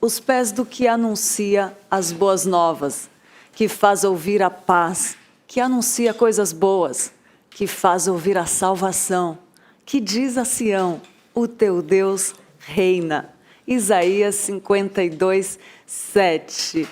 os pés do que anuncia as boas novas, que faz ouvir a paz, que anuncia coisas boas, que faz ouvir a salvação, que diz a Sião, o teu Deus reina. Isaías 52, 7.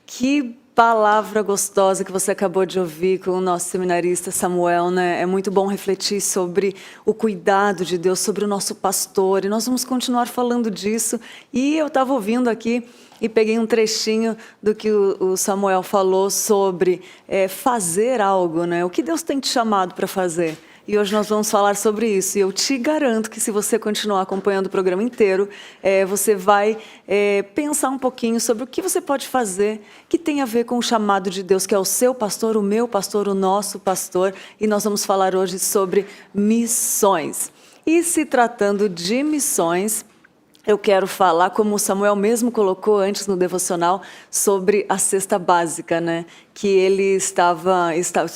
Que palavra gostosa que você acabou de ouvir com o nosso seminarista Samuel, né? É muito bom refletir sobre o cuidado de Deus, sobre o nosso pastor, e nós vamos continuar falando disso. E eu estava ouvindo aqui e peguei um trechinho do que o Samuel falou sobre fazer algo, né? O que Deus tem te chamado para fazer. E hoje nós vamos falar sobre isso. E eu te garanto que se você continuar acompanhando o programa inteiro, você vai pensar um pouquinho sobre o que você pode fazer que tem a ver com o chamado de Deus, que é o seu pastor, o meu pastor, o nosso pastor. E nós vamos falar hoje sobre missões. E se tratando de missões, eu quero falar, como o Samuel mesmo colocou antes no devocional, sobre a cesta básica, né? Que ele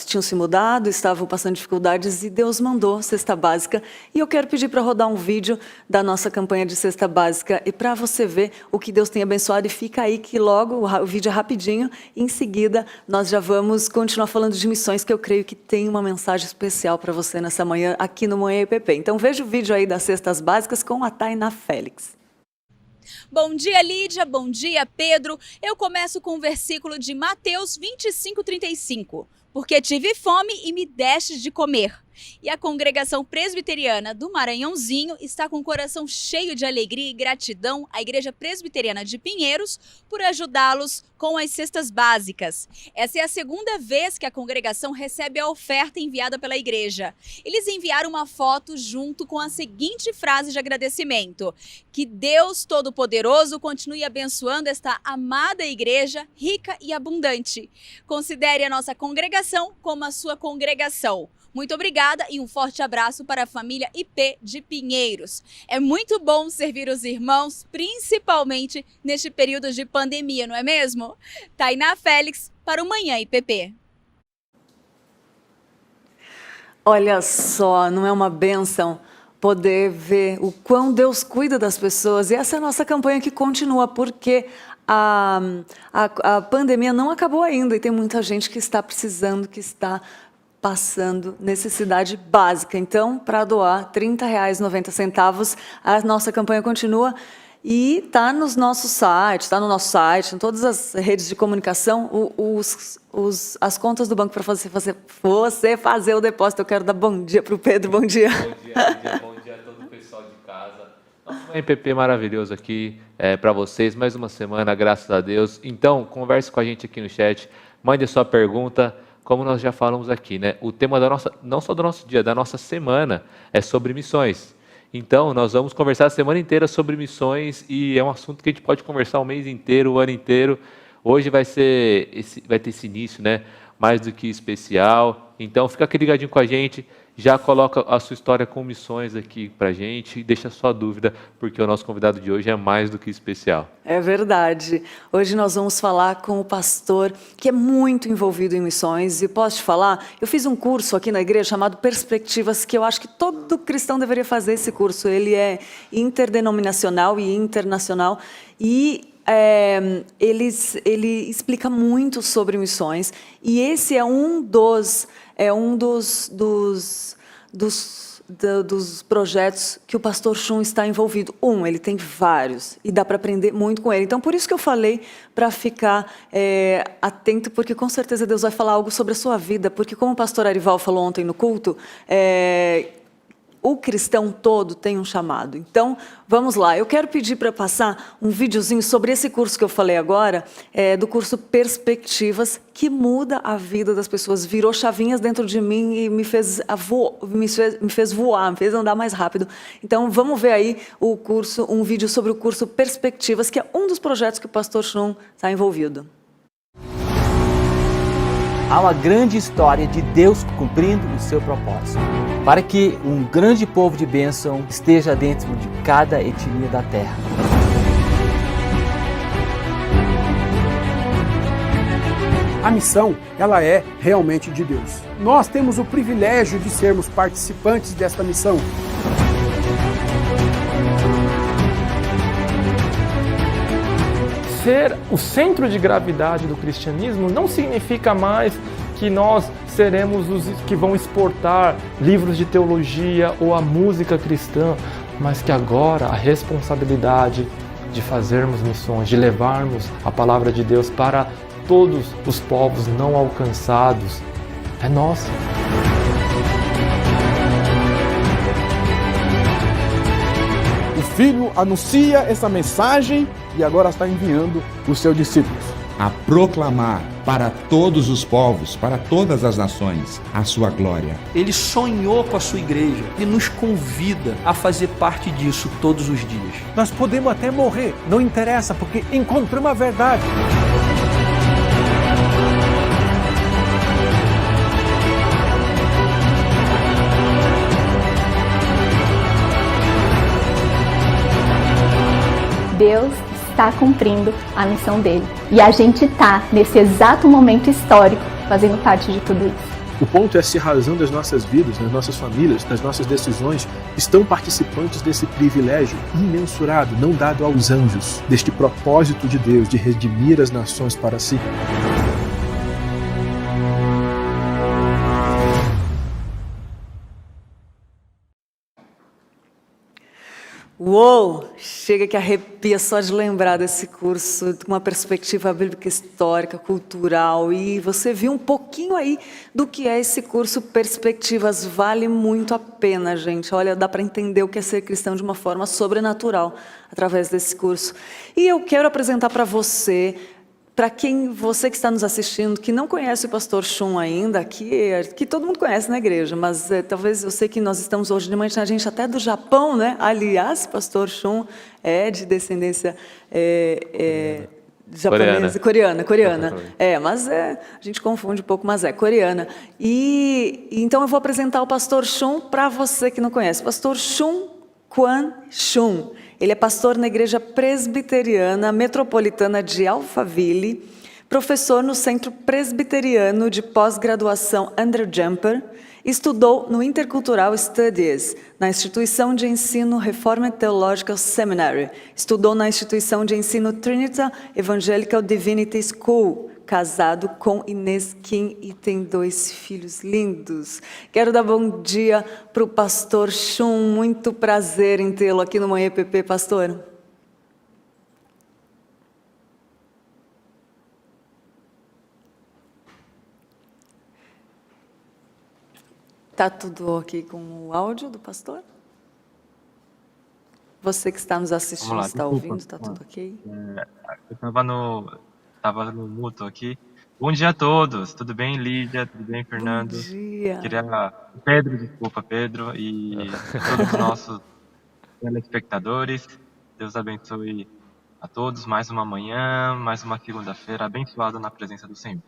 tinham se mudado, estavam passando dificuldades e Deus mandou cesta básica. E eu quero pedir para rodar um vídeo da nossa campanha de cesta básica e para você ver o que Deus tem abençoado. E fica aí que logo, o vídeo é rapidinho, em seguida nós já vamos continuar falando de missões, que eu creio que tem uma mensagem especial para você nessa manhã, aqui no Manhã IPP. Então veja o vídeo aí das cestas básicas com a Tainá Félix. Bom dia, Lídia. Bom dia, Pedro. Eu começo com o versículo de Mateus 25:35. Porque tive fome e me deste de comer. E a congregação presbiteriana do Maranhãozinho está com o coração cheio de alegria e gratidão à Igreja Presbiteriana de Pinheiros por ajudá-los com as cestas básicas. Essa é a segunda vez que a congregação recebe a oferta enviada pela igreja. Eles enviaram uma foto junto com a seguinte frase de agradecimento: que Deus Todo-Poderoso continue abençoando esta amada igreja rica e abundante. Considere a nossa congregação como a sua congregação. Muito obrigada e um forte abraço para a família IP de Pinheiros. É muito bom servir os irmãos, principalmente neste período de pandemia, não é mesmo? Tainá Félix para o Manhã IPP. Olha só, não é uma bênção poder ver o quão Deus cuida das pessoas? E essa é a nossa campanha que continua, porque a pandemia não acabou ainda e tem muita gente que está precisando, que está passando necessidade básica. Então, para doar R$ 30,90, a nossa campanha continua e está no nosso site, em todas as redes de comunicação, as contas do banco para você fazer o depósito. Eu quero dar bom dia para o Pedro. Bom dia. Bom dia a todo o pessoal de casa. Nosso MPP maravilhoso aqui para vocês. Mais uma semana, graças a Deus. Então, converse com a gente aqui no chat, mande a sua pergunta. Como nós já falamos aqui, né? O tema não só do nosso dia, da nossa semana, é sobre missões. Então, nós vamos conversar a semana inteira sobre missões e é um assunto que a gente pode conversar o mês inteiro, o ano inteiro. Hoje vai ter esse início, né? Mais do que especial. Então, fica aqui ligadinho com a gente. Já coloca a sua história com missões aqui pra gente e deixa a sua dúvida, porque o nosso convidado de hoje é mais do que especial. É verdade. Hoje nós vamos falar com o pastor que é muito envolvido em missões. E posso te falar, eu fiz um curso aqui na igreja chamado Perspectivas, que eu acho que todo cristão deveria fazer esse curso. Ele é interdenominacional e internacional e ele explica muito sobre missões. E esse é um dos projetos que o pastor Chum está envolvido. Ele tem vários e dá para aprender muito com ele. Então, por isso que eu falei para ficar atento, porque com certeza Deus vai falar algo sobre a sua vida, porque como o pastor Arival falou ontem no culto, o cristão todo tem um chamado. Então, vamos lá. Eu quero pedir para passar um videozinho sobre esse curso que eu falei agora, do curso Perspectivas, que muda a vida das pessoas, virou chavinhas dentro de mim e me fez voar, me fez andar mais rápido. Então, vamos ver aí um vídeo sobre o curso Perspectivas, que é um dos projetos que o pastor Chum está envolvido. Há uma grande história de Deus cumprindo o seu propósito, para que um grande povo de bênção esteja dentro de cada etnia da terra. A missão, ela é realmente de Deus. Nós temos o privilégio de sermos participantes desta missão. ser o centro de gravidade do cristianismo não significa mais que nós seremos os que vão exportar livros de teologia ou a música cristã, mas que agora a responsabilidade de fazermos missões, de levarmos a palavra de Deus para todos os povos não alcançados, é nossa. O Filho anuncia essa mensagem e agora está enviando os seus discípulos a proclamar para todos os povos, para todas as nações, a sua glória. Ele sonhou com a sua igreja e nos convida a fazer parte disso todos os dias. Nós podemos até morrer, não interessa, porque encontramos a verdade. Deus está cumprindo a missão dele. E a gente está, nesse exato momento histórico, fazendo parte de tudo isso. O ponto é se a razão das nossas vidas, das nossas famílias, das nossas decisões, estão participantes desse privilégio imensurável, não dado aos anjos, deste propósito de Deus de redimir as nações para si. Uou! Chega que arrepia só de lembrar desse curso, com uma perspectiva bíblica histórica, cultural, e você viu um pouquinho aí do que é esse curso Perspectivas. Vale muito a pena, gente. Olha, dá para entender o que é ser cristão de uma forma sobrenatural através desse curso. E eu quero apresentar para você, para você que está nos assistindo, que não conhece o pastor Shun ainda, que todo mundo conhece na igreja, mas talvez eu sei que nós estamos hoje de manhã, a gente até do Japão, né? Aliás, pastor Shun é de descendência japonesa, coreana. Mas a gente confunde um pouco, mas é coreana. E então eu vou apresentar o pastor Shun para você que não conhece. Pastor Shun Kwan Shun. Ele é pastor na Igreja Presbiteriana Metropolitana de Alphaville, professor no Centro Presbiteriano de Pós-Graduação Andrew Jumper, estudou no Intercultural Studies, na Instituição de Ensino Reformed Theological Seminary, estudou na Instituição de Ensino Trinity Evangelical Divinity School, casado com Inês Kim e tem 2 filhos lindos. Quero dar bom dia para o pastor Shun, muito prazer em tê-lo aqui no Manhã EPP, pastor. Está tudo ok com o áudio do pastor? Você que está nos assistindo, está ouvindo, está tudo ok? Eu estava no mútuo aqui. Bom dia a todos, tudo bem, Lídia? Tudo bem, Fernando? Bom dia. Pedro, e todos os nossos telespectadores. Deus abençoe a todos, mais uma manhã, mais uma segunda-feira abençoada na presença do Senhor.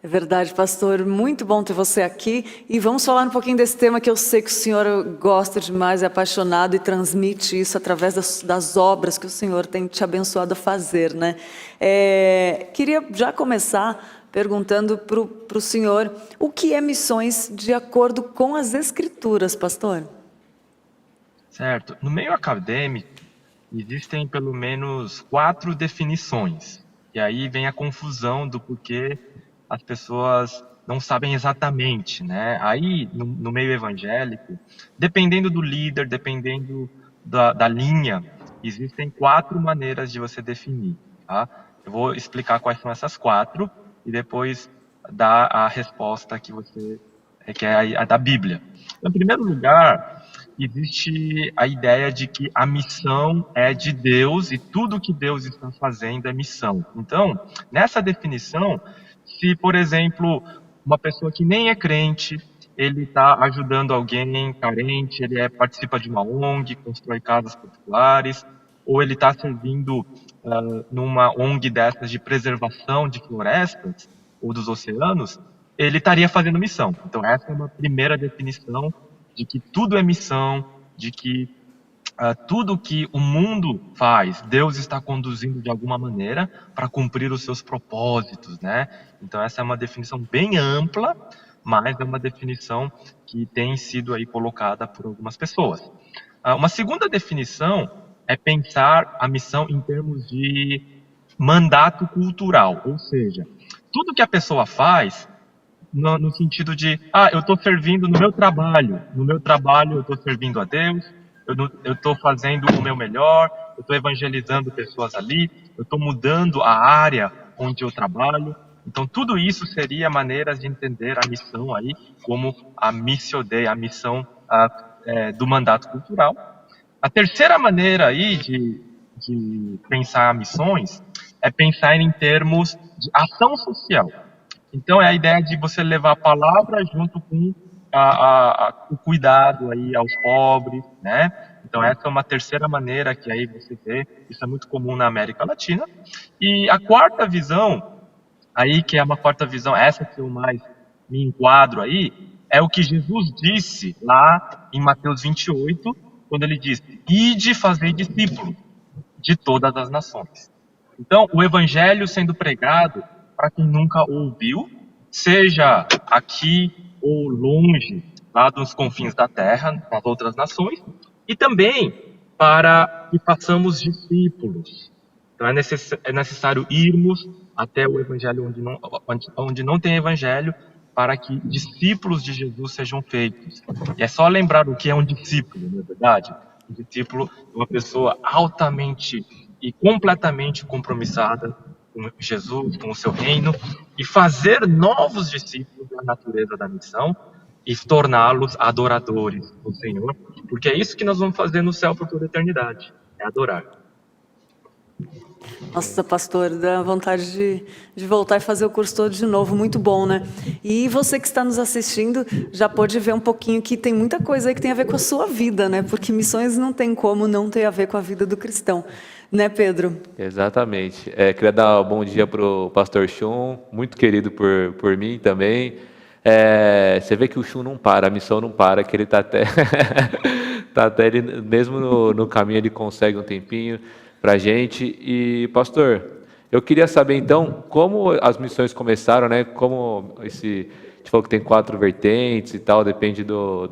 É verdade, pastor, muito bom ter você aqui, e vamos falar um pouquinho desse tema que eu sei que o senhor gosta demais, é apaixonado e transmite isso através das obras que o senhor tem te abençoado a fazer, né? Queria já começar perguntando para o senhor, o que é missões de acordo com as Escrituras, pastor? Certo, no meio acadêmico existem pelo menos 4 definições, e aí vem a confusão do porquê as pessoas não sabem exatamente, né? Aí, no meio evangélico, dependendo do líder, dependendo da linha, existem 4 maneiras de você definir, tá? Eu vou explicar quais são essas 4 e depois dar a resposta que você quer, a da Bíblia. Então, em primeiro lugar, existe a ideia de que a missão é de Deus e tudo que Deus está fazendo é missão. Então, nessa definição, se, por exemplo, uma pessoa que nem é crente, ele está ajudando alguém carente, ele participa de uma ONG, constrói casas populares, ou ele está servindo numa ONG dessas de preservação de florestas ou dos oceanos, ele estaria fazendo missão. Então, essa é uma primeira definição de que tudo é missão, de que tudo que o mundo faz, Deus está conduzindo de alguma maneira para cumprir os seus propósitos, né? Então essa é uma definição bem ampla, mas é uma definição que tem sido aí colocada por algumas pessoas. Uma segunda definição é pensar a missão em termos de mandato cultural, ou seja, tudo que a pessoa faz no sentido de, eu estou servindo no meu trabalho eu estou servindo a Deus, eu estou fazendo o meu melhor, eu estou evangelizando pessoas ali, eu estou mudando a área onde eu trabalho. Então, tudo isso seria maneiras de entender a missão aí como a Missio Dei, a missão do mandato cultural. A terceira maneira aí de pensar missões é pensar em termos de ação social. Então, é a ideia de você levar a palavra junto com o cuidado aí aos pobres, né? Então, essa é uma terceira maneira que aí você vê, isso é muito comum na América Latina. E a quarta visão, aí que é uma quarta visão, essa que eu mais me enquadro aí, é o que Jesus disse lá em Mateus 28, quando ele diz, ide fazer discípulos de todas as nações. Então, o evangelho sendo pregado para quem nunca ouviu, seja aqui ou longe, lá dos confins da terra, nas outras nações, e também para que façamos discípulos. Então, é necessário irmos até o evangelho onde não tem evangelho, para que discípulos de Jesus sejam feitos. E é só lembrar o que é um discípulo, não é verdade? Um discípulo é uma pessoa altamente e completamente compromissada com Jesus, com o seu reino, e fazer novos discípulos da natureza da missão e torná-los adoradores do Senhor, porque é isso que nós vamos fazer no céu por toda a eternidade, é adorar. Nossa, pastor, dá vontade de voltar e fazer o curso todo de novo, muito bom, né? E você que está nos assistindo já pode ver um pouquinho que tem muita coisa aí que tem a ver com a sua vida, né? Porque missões não tem como não ter a ver com a vida do cristão, né, Pedro? Exatamente. Queria dar um bom dia para o pastor Chum, muito querido por mim também. Você vê que o Chum não para, a missão não para, que ele está até, ele, mesmo no caminho, ele consegue um tempinho para a gente. E, pastor, eu queria saber, então, como as missões começaram, né? Como a gente falou que tem 4 vertentes e tal, depende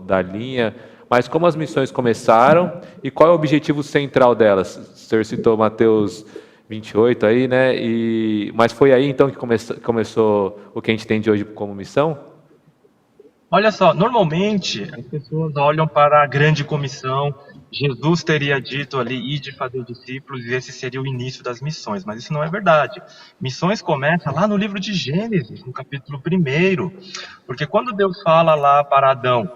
da linha, mas como as missões começaram e qual é o objetivo central delas? O senhor citou Mateus 28 aí, né? Mas foi aí, então, que começou o que a gente tem de hoje como missão? Olha só, normalmente as pessoas olham para a grande comissão, Jesus teria dito ali, ide fazer discípulos, e esse seria o início das missões, mas isso não é verdade. Missões começam lá no livro de Gênesis, no capítulo 1, porque quando Deus fala lá para Adão,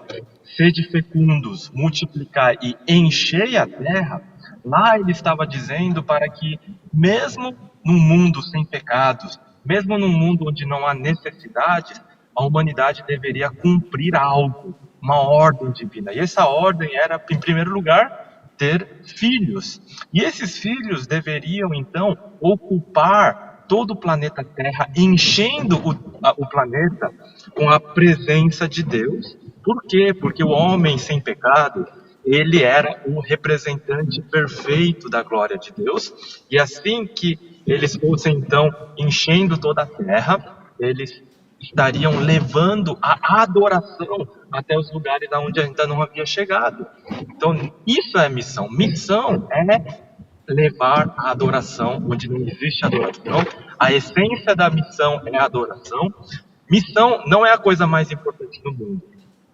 sede fecundos, multiplicai e enchei a terra, lá ele estava dizendo para que, mesmo num mundo sem pecados, mesmo num mundo onde não há necessidades, a humanidade deveria cumprir algo, uma ordem divina. E essa ordem era, em primeiro lugar, ter filhos. E esses filhos deveriam, então, ocupar todo o planeta Terra, enchendo o planeta com a presença de Deus. Por quê? Porque o homem sem pecado, ele era o representante perfeito da glória de Deus. E assim que eles fossem, então, enchendo toda a Terra, eles estariam levando a adoração até os lugares onde ainda não havia chegado. Então, isso é missão. Missão é levar a adoração onde não existe adoração. A essência da missão é a adoração. Missão não é a coisa mais importante do mundo.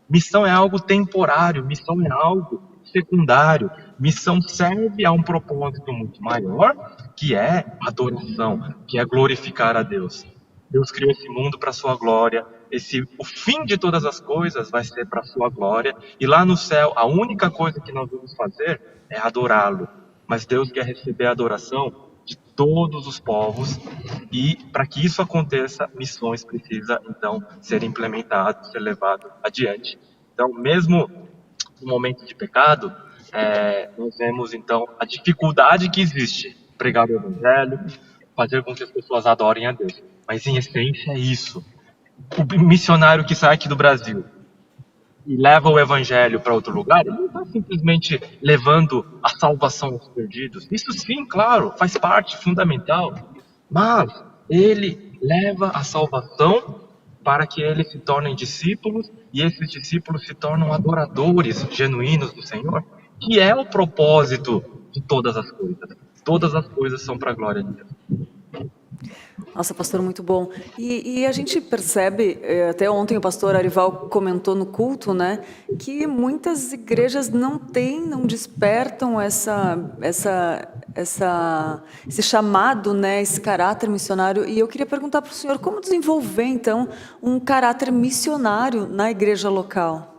Missão é algo temporário, missão é algo secundário. Missão serve a um propósito muito maior, que é adoração, que é glorificar a Deus. Deus criou esse mundo para a sua glória. O fim de todas as coisas vai ser para a sua glória. E lá no céu, a única coisa que nós vamos fazer é adorá-lo. Mas Deus quer receber a adoração de todos os povos. E para que isso aconteça, missões precisam, então, ser implementadas, ser levado adiante. Então, mesmo no momento de pecado, nós vemos, então, a dificuldade que existe. Pregar o evangelho, fazer com que as pessoas adorem a Deus. Mas, em essência, é isso. O missionário que sai aqui do Brasil e leva o evangelho para outro lugar, ele não está simplesmente levando a salvação aos perdidos. Isso sim, claro, faz parte fundamental. Mas ele leva a salvação para que eles se tornem discípulos e esses discípulos se tornam adoradores genuínos do Senhor, que é o propósito de todas as coisas. Todas as coisas são para a glória de Deus. Nossa, pastor, muito bom. E a gente percebe, até ontem o pastor Arival comentou no culto, né, que muitas igrejas não têm, não despertam esse chamado, né, esse caráter missionário. E eu queria perguntar para o senhor como desenvolver, então, um caráter missionário na igreja local.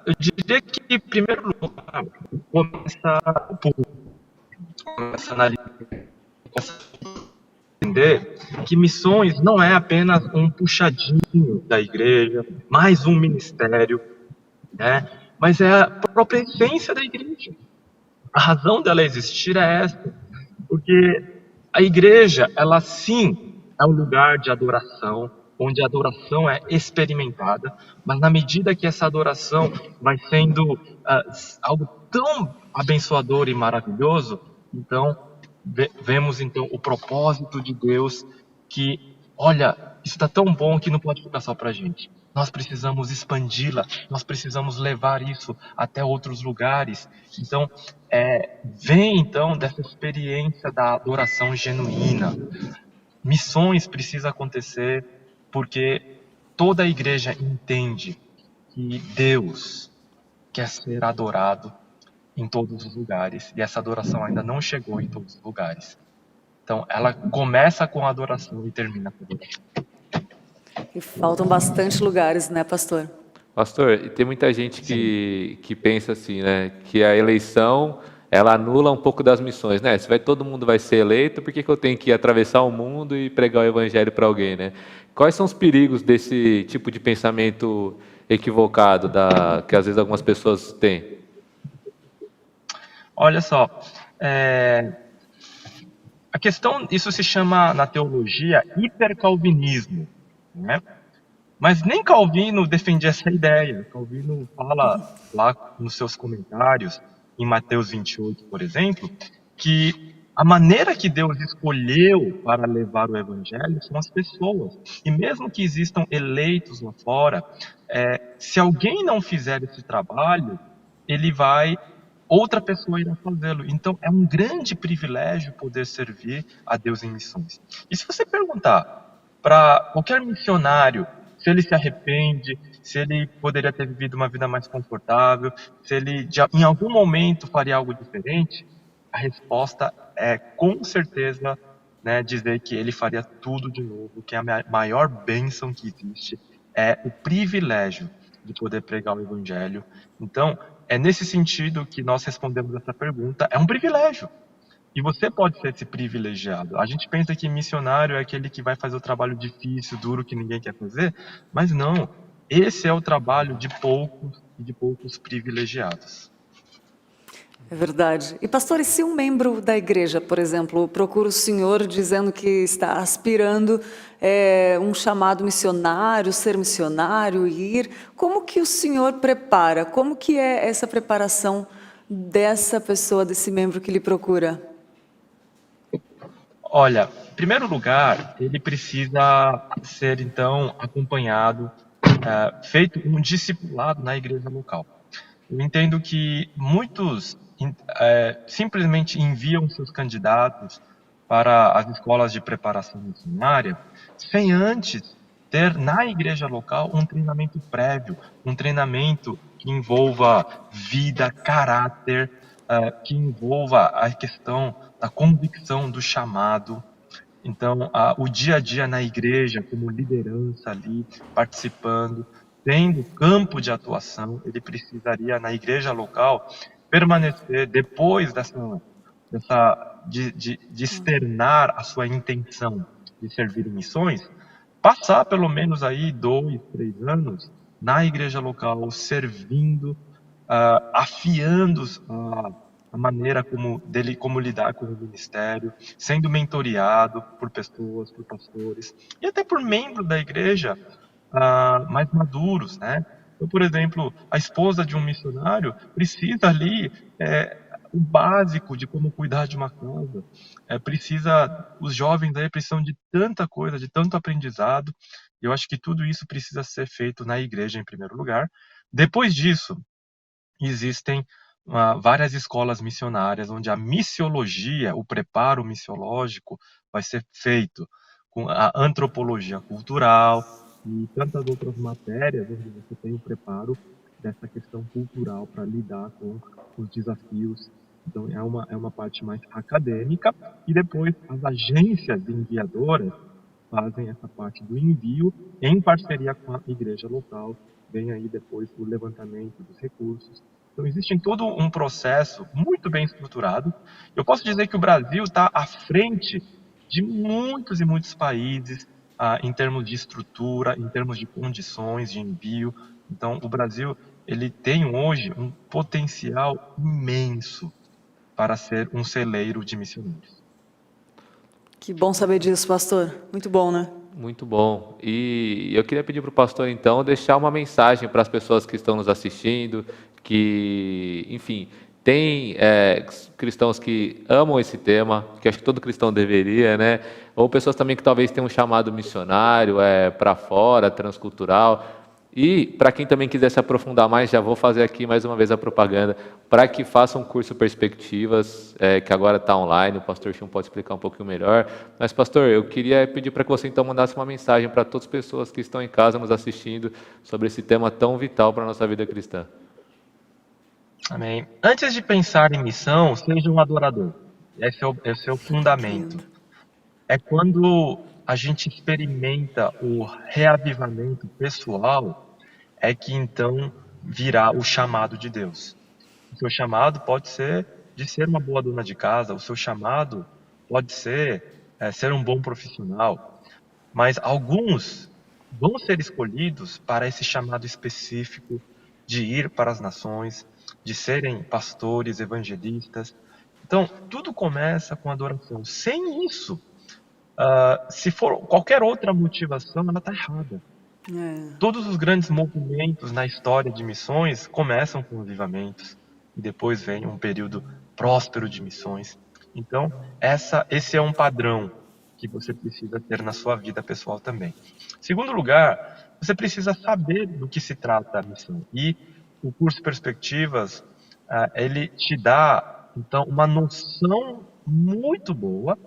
Eu diria que, em primeiro lugar, começa o público, começa na entender que missões não é apenas um puxadinho da igreja, mais um ministério, né? Mas é a própria essência da igreja. A razão dela existir é essa, porque a igreja, ela sim é um lugar de adoração, onde a adoração é experimentada, mas na medida que essa adoração vai sendo algo tão abençoador e maravilhoso, então vemos então o propósito de Deus que, olha, isso está tão bom que não pode ficar só para a gente. Nós precisamos expandi-la, nós precisamos levar isso até outros lugares. Então, vem então dessa experiência da adoração genuína. Missões precisam acontecer porque toda a igreja entende que Deus quer ser adorado em todos os lugares, e essa adoração ainda não chegou em todos os lugares. Então, ela começa com a adoração e termina com a adoração. E faltam bastante lugares, né, pastor? Pastor, e tem muita gente que pensa assim, né, que a eleição, ela anula um pouco das missões, né? Se todo mundo vai ser eleito, por que eu tenho que atravessar o mundo e pregar o evangelho para alguém, né? Quais são os perigos desse tipo de pensamento equivocado que às vezes algumas pessoas têm? Olha só, a questão, isso se chama na teologia hipercalvinismo, né? Mas nem Calvino defendia essa ideia. Calvino fala lá nos seus comentários, em Mateus 28, por exemplo, que a maneira que Deus escolheu para levar o evangelho são as pessoas. E mesmo que existam eleitos lá fora, se alguém não fizer esse trabalho, outra pessoa irá fazê-lo. Então, é um grande privilégio poder servir a Deus em missões. E se você perguntar para qualquer missionário se ele se arrepende, se ele poderia ter vivido uma vida mais confortável, se ele em algum momento faria algo diferente, a resposta é com certeza, né, dizer que ele faria tudo de novo, que a maior bênção que existe é o privilégio de poder pregar o evangelho. Então, é nesse sentido que nós respondemos essa pergunta, é um privilégio. E você pode ser esse privilegiado. A gente pensa que missionário é aquele que vai fazer o trabalho difícil, duro, que ninguém quer fazer, mas não. Esse é o trabalho de poucos e de poucos privilegiados. É verdade. E pastor, e se um membro da igreja, por exemplo, procura o senhor dizendo que está aspirando um chamado missionário, ser missionário, ir, como que o senhor prepara? Como que é essa preparação dessa pessoa, desse membro que lhe procura? Olha, em primeiro lugar, ele precisa ser, então, acompanhado, feito um discipulado na igreja local. Eu entendo que muitos simplesmente enviam seus candidatos para as escolas de preparação missionária sem antes ter na igreja local um treinamento prévio, um treinamento que envolva vida, caráter, que envolva a questão da convicção do chamado. Então, o dia a dia na igreja, como liderança ali, participando, tendo campo de atuação, ele precisaria, na igreja local, permanecer depois de externar a sua intenção de servir em missões, passar pelo menos aí 2, 3 anos na igreja local, servindo, afiando a maneira como lidar com o ministério, sendo mentoreado por pessoas, por pastores, e até por membros da igreja mais maduros, né? Então, por exemplo, a esposa de um missionário precisa ali o básico de como cuidar de uma casa. Os jovens aí precisam de tanta coisa, de tanto aprendizado. E eu acho que tudo isso precisa ser feito na igreja em primeiro lugar. Depois disso, existem várias escolas missionárias, onde a missiologia, o preparo missiológico, vai ser feito com a antropologia cultural e tantas outras matérias, onde você tem o preparo dessa questão cultural para lidar com os desafios. Então, é uma parte mais acadêmica, e depois as agências enviadoras fazem essa parte do envio em parceria com a igreja local. Vem aí depois o levantamento dos recursos. Então, existe todo um processo muito bem estruturado. Eu posso dizer que o Brasil está à frente de muitos e muitos países em termos de estrutura, em termos de condições de envio. Então, o Brasil ele tem hoje um potencial imenso para ser um celeiro de missionários. Que bom saber disso, pastor. Muito bom, né? Muito bom. E eu queria pedir para o pastor, então, deixar uma mensagem para as pessoas que estão nos assistindo, que, enfim, tem cristãos que amam esse tema, que acho que todo cristão deveria, né? Ou pessoas também que talvez tenham um chamado missionário, para fora, transcultural. E, para quem também quiser se aprofundar mais, já vou fazer aqui mais uma vez a propaganda, para que faça um curso Perspectivas, que agora está online, o pastor Chum pode explicar um pouquinho melhor. Mas, pastor, eu queria pedir para que você então mandasse uma mensagem para todas as pessoas que estão em casa nos assistindo sobre esse tema tão vital para a nossa vida cristã. Amém. Antes de pensar em missão, seja um adorador. Esse é o fundamento. É quando a gente experimenta o reavivamento pessoal, é que então virá o chamado de Deus. O seu chamado pode ser de ser uma boa dona de casa, o seu chamado pode ser ser um bom profissional, mas alguns vão ser escolhidos para esse chamado específico de ir para as nações, de serem pastores, evangelistas. Então, tudo começa com adoração. Sem isso, se for qualquer outra motivação, ela está errada. Todos os grandes movimentos na história de missões começam com avivamentos e depois vem um período próspero de missões. Então, esse é um padrão que você precisa ter na sua vida pessoal também. Segundo lugar, você precisa saber do que se trata a missão. E o curso Perspectivas, ele te dá, então, uma noção muito boa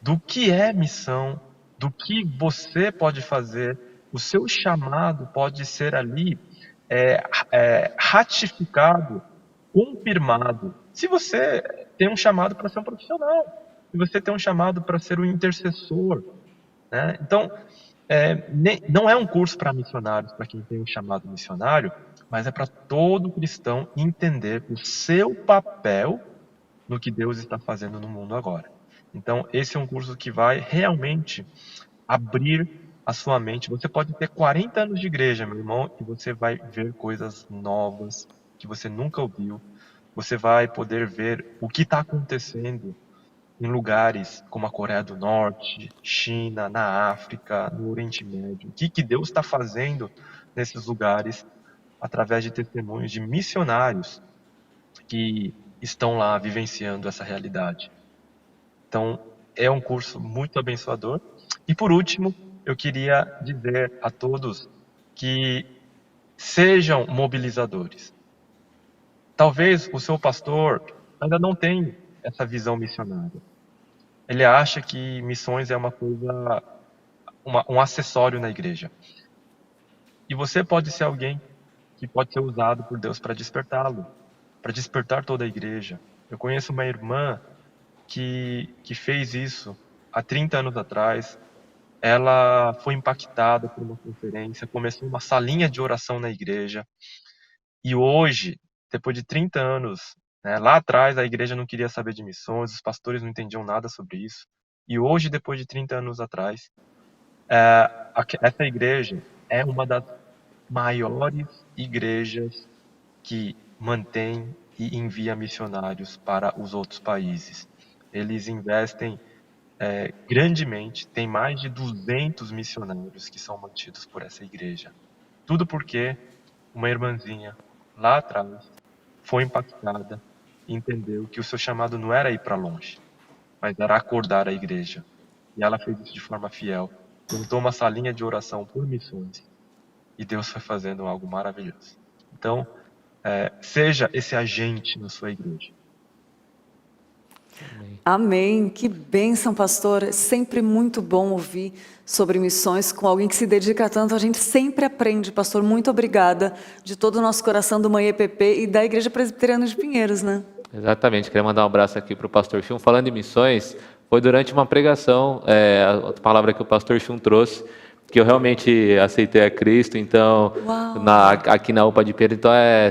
do que é missão, do que você pode fazer. O seu chamado pode ser ali ratificado, confirmado. Se você tem um chamado para ser um profissional, se você tem um chamado para ser um intercessor, né? Então, não é um curso para missionários, para quem tem um chamado missionário, mas é para todo cristão entender o seu papel no que Deus está fazendo no mundo agora. Então, esse é um curso que vai realmente abrir a sua mente. Você pode ter 40 anos de igreja, meu irmão, e você vai ver coisas novas que você nunca ouviu. Você vai poder ver o que está acontecendo em lugares como a Coreia do Norte, China, na África, no Oriente Médio. O que Deus está fazendo nesses lugares através de testemunhos de missionários que estão lá vivenciando essa realidade. Então, é um curso muito abençoador. E por último, eu queria dizer a todos que sejam mobilizadores. Talvez o seu pastor ainda não tenha essa visão missionária. Ele acha que missões é uma coisa, um acessório na igreja. E você pode ser alguém que pode ser usado por Deus para despertá-lo, para despertar toda a igreja. Eu conheço uma irmã que fez isso há 30 anos atrás. Ela foi impactada por uma conferência, começou uma salinha de oração na igreja. E hoje, depois de 30 anos, lá atrás a igreja não queria saber de missões, os pastores não entendiam nada sobre isso. E hoje, depois de 30 anos atrás, essa igreja é uma das maiores igrejas que mantém e envia missionários para os outros países. Eles investem grandemente, tem mais de 200 missionários que são mantidos por essa igreja. Tudo porque uma irmãzinha lá atrás foi impactada e entendeu que o seu chamado não era ir para longe, mas era acordar a igreja. E ela fez isso de forma fiel. Montou uma salinha de oração por missões. E Deus foi fazendo algo maravilhoso. Então, seja esse agente na sua igreja. Amém. Que bênção, pastor. É sempre muito bom ouvir sobre missões com alguém que se dedica tanto. A gente sempre aprende, pastor. Muito obrigada de todo o nosso coração do Manhã EPP e da Igreja Presbiteriana de Pinheiros, né? Exatamente. Queria mandar um abraço aqui para o pastor Chum. Falando em missões, foi durante uma pregação, a palavra que o pastor Chum trouxe, que eu realmente aceitei a Cristo. Então, aqui na UPA de Pedro, então é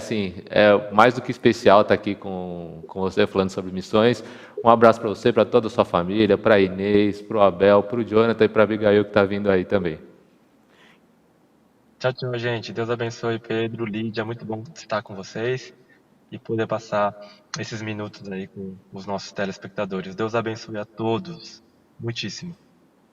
mais do que especial estar aqui com você falando sobre missões. Um abraço para você, para toda a sua família, para a Inês, para o Abel, para o Jonathan e para a Abigail que está vindo aí também. Tchau, tchau, gente. Deus abençoe, Pedro, Lídia. Muito bom estar com vocês e poder passar esses minutos aí com os nossos telespectadores. Deus abençoe a todos. Muitíssimo.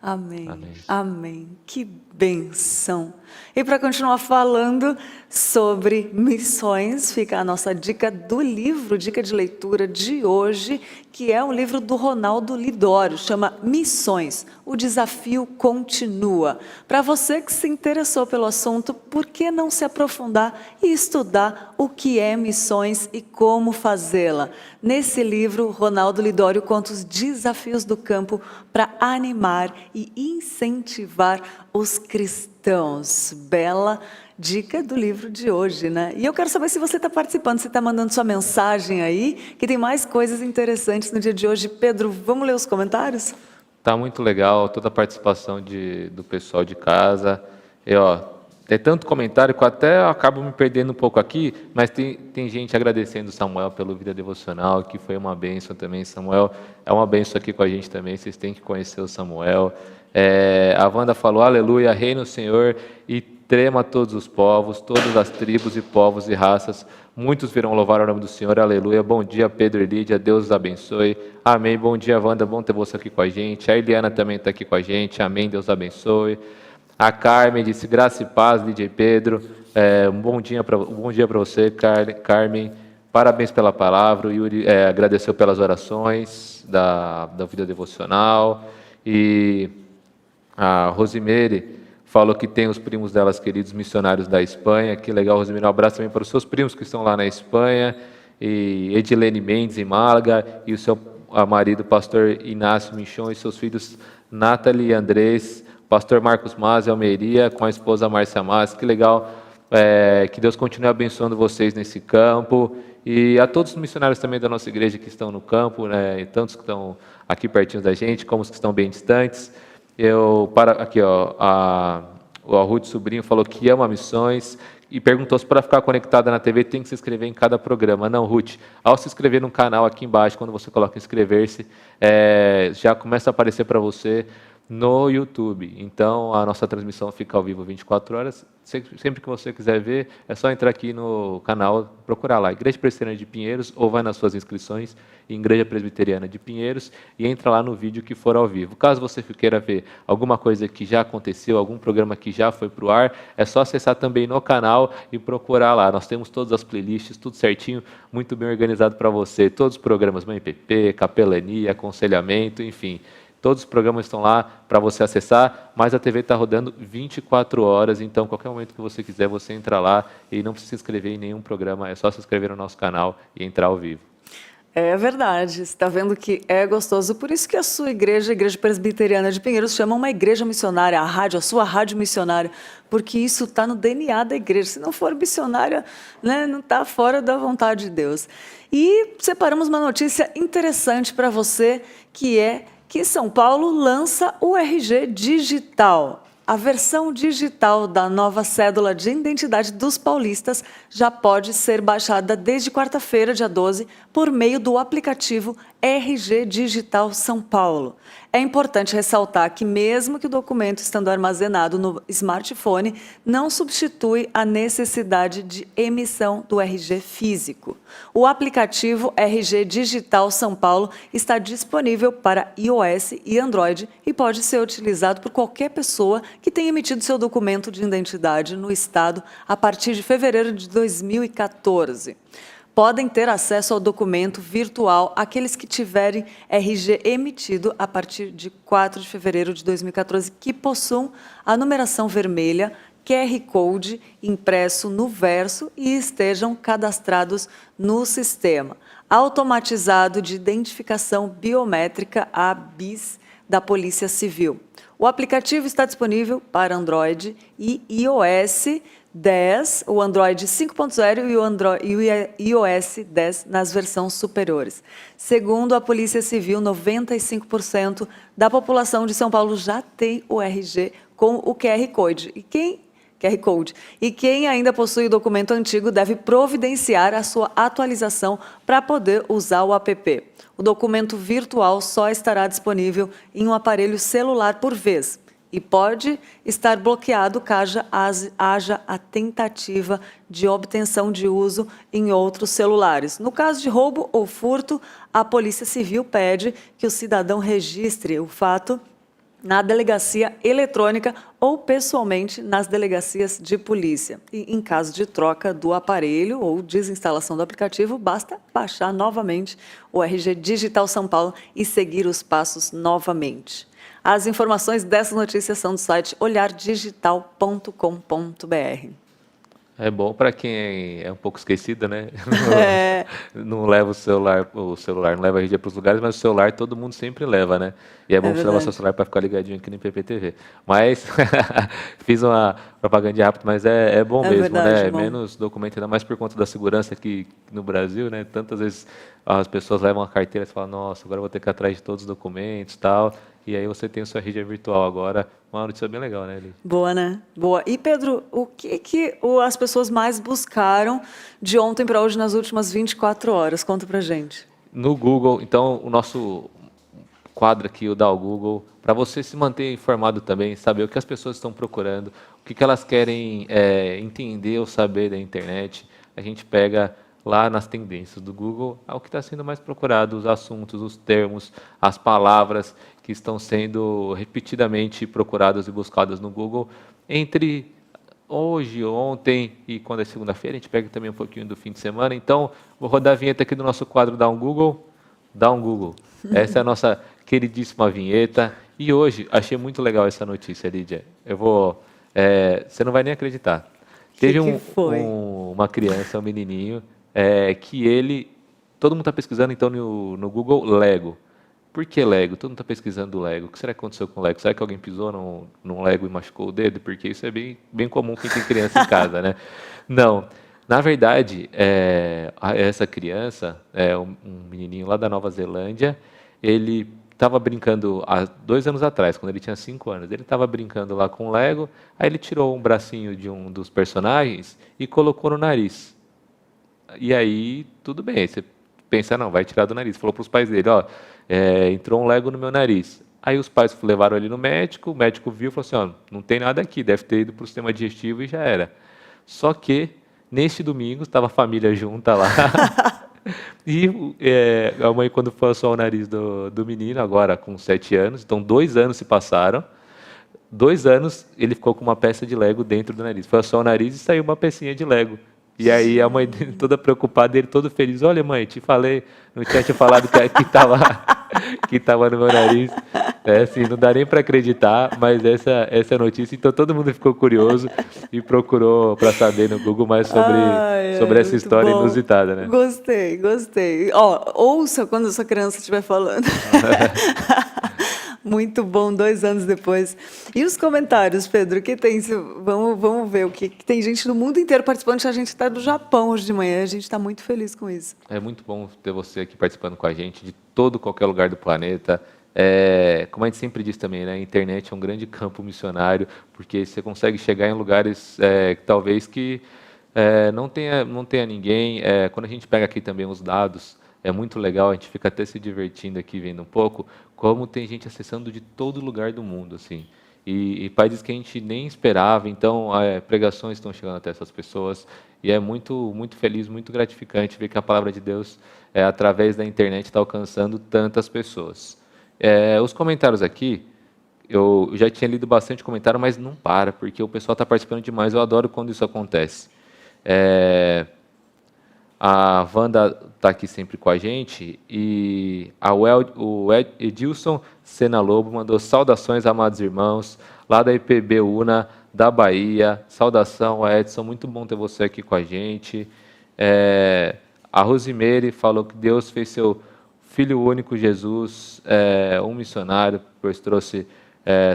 Amém. Amém. Amém. Que bênção. E para continuar falando sobre missões, fica a nossa dica do livro, dica de leitura de hoje, que é o livro do Ronaldo Lidório, chama Missões, o desafio continua. Para você que se interessou pelo assunto, por que não se aprofundar e estudar o que é missões e como fazê-la? Nesse livro, Ronaldo Lidório conta os desafios do campo para animar e incentivar os cristãos. Bela dica do livro de hoje, né? E eu quero saber se você está participando, se está mandando sua mensagem aí, que tem mais coisas interessantes no dia de hoje. Pedro, vamos ler os comentários? Tá muito legal toda a participação do pessoal de casa. Tem tanto comentário que eu até acabo me perdendo um pouco aqui, mas tem gente agradecendo o Samuel pelo Vida Devocional, que foi uma bênção também. Samuel é uma bênção aqui com a gente também, vocês têm que conhecer o Samuel. A Wanda falou, aleluia, reina o Senhor e trema todos os povos, todas as tribos e povos e raças. Muitos virão louvar o nome do Senhor, aleluia. Bom dia, Pedro e Lídia, Deus os abençoe. Amém, bom dia, Wanda, bom ter você aqui com a gente. A Eliana também está aqui com a gente, amém, Deus abençoe. A Carmen disse, graça e paz, Lídia e Pedro. Um bom dia para você, Carmen. Parabéns pela palavra. O Yuri agradeceu pelas orações da vida devocional. E a Rosimeire falou que tem os primos delas, queridos missionários da Espanha. Que legal, Rosimeire. Um abraço também para os seus primos que estão lá na Espanha. E Edilene Mendes, em Málaga. E o seu marido, pastor Inácio Michon, e seus filhos Nathalie e Andrés. Pastor Marcos Mas, Almeria, com a esposa Márcia Mas. Que legal. Que Deus continue abençoando vocês nesse campo. E a todos os missionários também da nossa igreja que estão no campo, né? E tantos que estão aqui pertinho da gente, como os que estão bem distantes. O Ruth Sobrinho falou que ama missões e perguntou se para ficar conectada na TV tem que se inscrever em cada programa. Não, Ruth, ao se inscrever no canal aqui embaixo, quando você coloca inscrever-se, já começa a aparecer para você no YouTube. Então, a nossa transmissão fica ao vivo 24 horas. Sempre que você quiser ver, é só entrar aqui no canal, procurar lá, Igreja Presbiteriana de Pinheiros, ou vai nas suas inscrições, Igreja Presbiteriana de Pinheiros, e entra lá no vídeo que for ao vivo. Caso você queira ver alguma coisa que já aconteceu, algum programa que já foi para o ar, é só acessar também no canal e procurar lá. Nós temos todas as playlists, tudo certinho, muito bem organizado para você. Todos os programas, Mãe PP, Capelania, Aconselhamento, enfim. Todos os programas estão lá para você acessar, mas a TV está rodando 24 horas, então qualquer momento que você quiser, você entra lá e não precisa se inscrever em nenhum programa, é só se inscrever no nosso canal e entrar ao vivo. É verdade, você está vendo que é gostoso, por isso que a sua igreja, a Igreja Presbiteriana de Pinheiros, chama uma igreja missionária, a sua rádio missionária, porque isso está no DNA da igreja. Se não for missionária, né, não está fora da vontade de Deus. E separamos uma notícia interessante para você, que São Paulo lança o RG Digital. A versão digital da nova cédula de identidade dos paulistas já pode ser baixada desde quarta-feira, dia 12, por meio do aplicativo RG Digital São Paulo. É importante ressaltar que, mesmo que o documento estando armazenado no smartphone, não substitui a necessidade de emissão do RG físico. O aplicativo RG Digital São Paulo está disponível para iOS e Android e pode ser utilizado por qualquer pessoa que tenha emitido seu documento de identidade no Estado a partir de fevereiro de 2014. Podem ter acesso ao documento virtual aqueles que tiverem RG emitido a partir de 4 de fevereiro de 2014, que possuam a numeração vermelha QR Code impresso no verso e estejam cadastrados no sistema automatizado de identificação biométrica ABIS da Polícia Civil. O aplicativo está disponível para Android e iOS 10, o Android 5.0 e o iOS 10 nas versões superiores. Segundo a Polícia Civil, 95% da população de São Paulo já tem o RG com o QR Code. E quem ainda possui o documento antigo deve providenciar a sua atualização para poder usar o app. O documento virtual só estará disponível em um aparelho celular por vez e pode estar bloqueado caso haja a tentativa de obtenção de uso em outros celulares. No caso de roubo ou furto, a Polícia Civil pede que o cidadão registre o fato na delegacia eletrônica ou pessoalmente nas delegacias de polícia. E em caso de troca do aparelho ou desinstalação do aplicativo, basta baixar novamente o RG Digital São Paulo e seguir os passos novamente. As informações dessa notícia são do site olhardigital.com.br. É bom para quem é um pouco esquecido, né? Não leva o celular não leva a RG para os lugares, mas o celular todo mundo sempre leva, né? E é bom você levar seu celular para ficar ligadinho aqui no PPTV. Mas, fiz uma propaganda rápida, mas é bom mesmo, verdade, né? Bom. Menos documento, ainda mais por conta da segurança aqui no Brasil, né? Tantas vezes as pessoas levam a carteira e falam, nossa, agora eu vou ter que ir atrás de todos os documentos e tal. E aí você tem o seu RG virtual agora. Uma notícia bem legal, né, Eli? Boa, né? Boa. E, Pedro, o que as pessoas mais buscaram de ontem para hoje nas últimas 24 horas? Conta pra gente. No Google, então, o nosso quadro aqui, o Dá ao Google, para você se manter informado também, saber o que as pessoas estão procurando, o que elas querem entender ou saber da internet. A gente pega lá nas tendências do Google o que está sendo mais procurado, os assuntos, os termos, as palavras que estão sendo repetidamente procuradas e buscadas no Google entre hoje, ontem e quando é segunda-feira. A gente pega também um pouquinho do fim de semana. Então, vou rodar a vinheta aqui do nosso quadro Dá um Google. Dá um Google. Essa é a nossa queridíssima vinheta. E hoje, achei muito legal essa notícia, Lídia. Você não vai nem acreditar. Teve uma criança, um menininho, que todo mundo está pesquisando então no Google Lego. Por que Lego? Todo mundo está pesquisando Lego. O que será que aconteceu com o Lego? Será que alguém pisou num Lego e machucou o dedo? Porque isso é bem comum quem tem criança em casa, né? Não. Na verdade, essa criança, um menininho lá da Nova Zelândia, ele estava brincando há 2 anos atrás, quando ele tinha 5 anos. Ele estava brincando lá com o Lego, aí ele tirou um bracinho de um dos personagens e colocou no nariz. E aí, tudo bem, você pensa, não, vai tirar do nariz. Falou para os pais dele, entrou um Lego no meu nariz. Aí os pais levaram ele no médico, o médico viu e falou assim, não tem nada aqui, deve ter ido para o sistema digestivo e já era. Só que, neste domingo, estava a família junta lá, e a mãe, quando passou o nariz do menino, agora com 7 anos, então 2 anos se passaram, 2 anos ele ficou com uma peça de Lego dentro do nariz. Foi só o nariz e saiu uma pecinha de Lego. E aí a mãe dele toda preocupada, ele todo feliz. Olha, mãe, te falei, não tinha te falado que estava no meu nariz. Assim, não dá nem para acreditar, mas essa é a notícia. Então todo mundo ficou curioso e procurou para saber no Google mais sobre essa história inusitada, né? Gostei. Ouça quando essa criança estiver falando. Muito bom, 2 anos depois. E os comentários, Pedro? Que tem? Vamos ver o que tem gente do mundo inteiro participando. A gente está do Japão hoje de manhã. A gente está muito feliz com isso. É muito bom ter você aqui participando com a gente de qualquer lugar do planeta. Como a gente sempre diz também, né? A internet é um grande campo missionário, porque você consegue chegar em lugares talvez que não tenha ninguém. Quando a gente pega aqui também os dados, é muito legal, a gente fica até se divertindo aqui, vendo um pouco, como tem gente acessando de todo lugar do mundo, assim. E países que a gente nem esperava, então pregações estão chegando até essas pessoas, e é muito, muito feliz, muito gratificante ver que a palavra de Deus, através da internet, está alcançando tantas pessoas. Os comentários aqui, eu já tinha lido bastante comentário, mas não para, porque o pessoal está participando demais, eu adoro quando isso acontece. A Wanda está aqui sempre com a gente e o Edilson Sena Lobo mandou saudações, amados irmãos, lá da IPB UNA, da Bahia. Saudação, Edson, muito bom ter você aqui com a gente. A Rosimeire falou que Deus fez seu Filho único, Jesus, um missionário, pois trouxe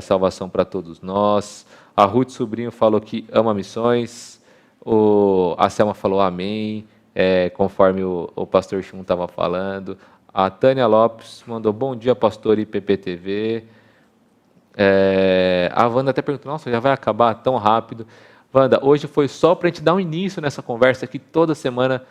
salvação para todos nós. A Ruth Sobrinho falou que ama missões. A Selma falou amém, conforme o pastor Chum estava falando. A Tânia Lopes mandou bom dia, pastor IPPTV. A Wanda até perguntou, nossa, já vai acabar tão rápido. Wanda, hoje foi só para a gente dar um início nessa conversa que toda semana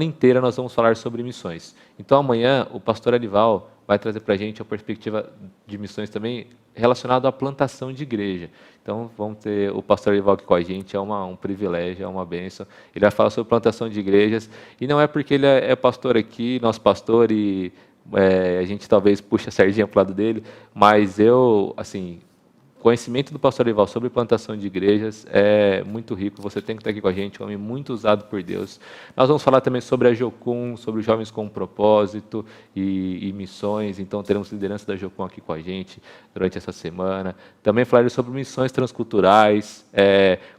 inteira nós vamos falar sobre missões. Então amanhã o pastor Alival vai trazer para a gente a perspectiva de missões também relacionado à plantação de igreja. Então vamos ter o pastor Alival aqui com a gente, é um privilégio, é uma bênção. Ele vai falar sobre plantação de igrejas e não é porque ele é pastor aqui, nosso pastor, e a gente talvez puxe a sardinha para o lado dele, mas conhecimento do pastor Alival sobre plantação de igrejas é muito rico, você tem que estar aqui com a gente, um homem muito usado por Deus. Nós vamos falar também sobre a Jocum, sobre os jovens com propósito e missões, então teremos liderança da Jocum aqui com a gente durante essa semana. Também falarei sobre missões transculturais,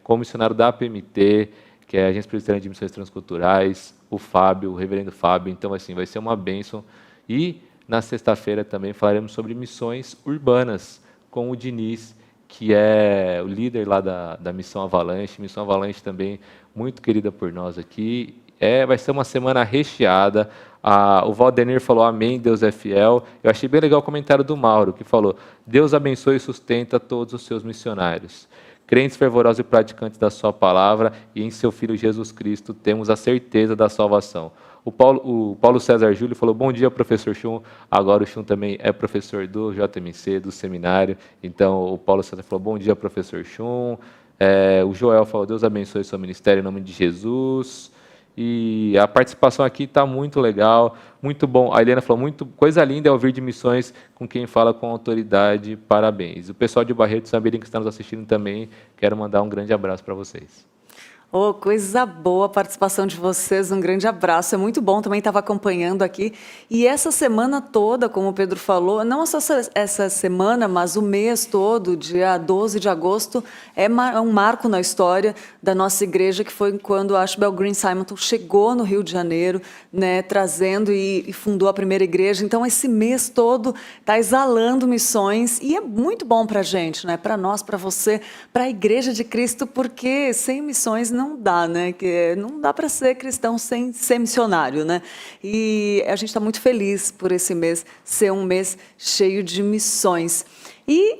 com o missionário da APMT, que é a Agência Presbiteriana de Missões Transculturais, o Fábio, o reverendo Fábio, então vai ser uma bênção. E na sexta-feira também falaremos sobre missões urbanas, com o Diniz, que é o líder lá da Missão Avalanche. Missão Avalanche também muito querida por nós aqui. Vai ser uma semana recheada. O Valdenir falou, amém, Deus é fiel. Eu achei bem legal o comentário do Mauro, que falou, Deus abençoe e sustenta todos os seus missionários. Crentes fervorosos e praticantes da sua palavra, e em seu Filho Jesus Cristo temos a certeza da salvação. O Paulo César Júlio falou, bom dia, professor Chum. Agora o Chum também é professor do JMC, do seminário. Então, o Paulo César falou, bom dia, professor Chum. O Joel falou, Deus abençoe seu ministério em nome de Jesus. E a participação aqui está muito legal, muito bom. A Helena falou, coisa linda é ouvir de missões com quem fala com autoridade, parabéns. O pessoal de Barreto Sambirim que está nos assistindo também, quero mandar um grande abraço para vocês. Oh, coisa boa a participação de vocês, um grande abraço, é muito bom, também estava acompanhando aqui. E essa semana toda, como o Pedro falou, não só essa semana, mas o mês todo, dia 12 de agosto, é um marco na história da nossa igreja, que foi quando a Ashbel Green Simonton chegou no Rio de Janeiro, né, trazendo e fundou a primeira igreja. Então, esse mês todo está exalando missões, e é muito bom para a gente, né, para nós, para você, para a Igreja de Cristo, porque sem missões não dá, né? Não dá para ser cristão sem ser missionário, né? E a gente está muito feliz por esse mês ser um mês cheio de missões. E